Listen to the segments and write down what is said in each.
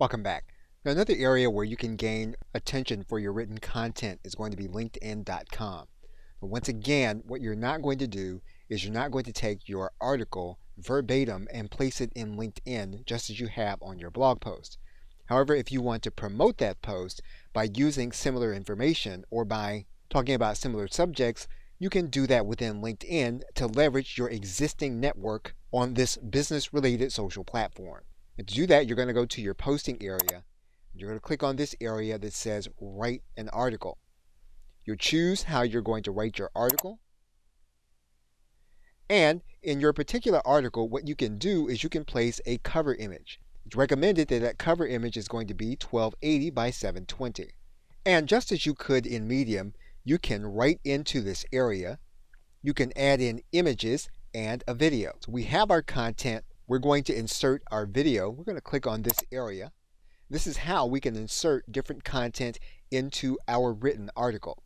Welcome back. Now, another area where you can gain attention for your written content is going to be LinkedIn.com. But once again, what you're not going to do is you're not going to take your article verbatim and place it in LinkedIn just as you have on your blog post. However, if you want to promote that post by using similar information or by talking about similar subjects, you can do that within LinkedIn to leverage your existing network on this business-related social platform. And to do that, you're going to go to your posting area. You're going to click on this area that says Write an Article. You'll choose how you're going to write your article. And in your particular article, what you can do is you can place a cover image. It's recommended that that cover image is going to be 1280 by 720. And just as you could in Medium, you can write into this area. You can add in images and a video. So we have our content. We're going to insert our video. We're going to click on this area. This is how we can insert different content into our written article.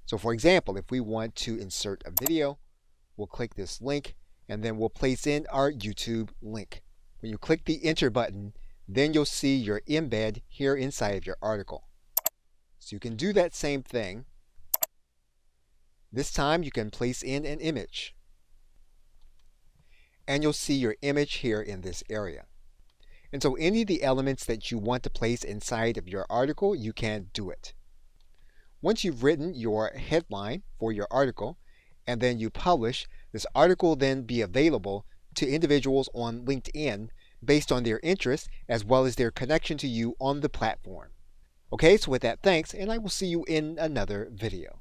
So for example, if we want to insert a video, we'll click this link and then we'll place in our YouTube link. When you click the enter button, then you'll see your embed here inside of your article. So you can do that same thing. This time you can place in an image. And you'll see your image here in this area. And so any of the elements that you want to place inside of your article, you can do it. Once you've written your headline for your article and then you publish, this article will then be available to individuals on LinkedIn based on their interests as well as their connection to you on the platform. Okay, so with that, thanks, and I will see you in another video.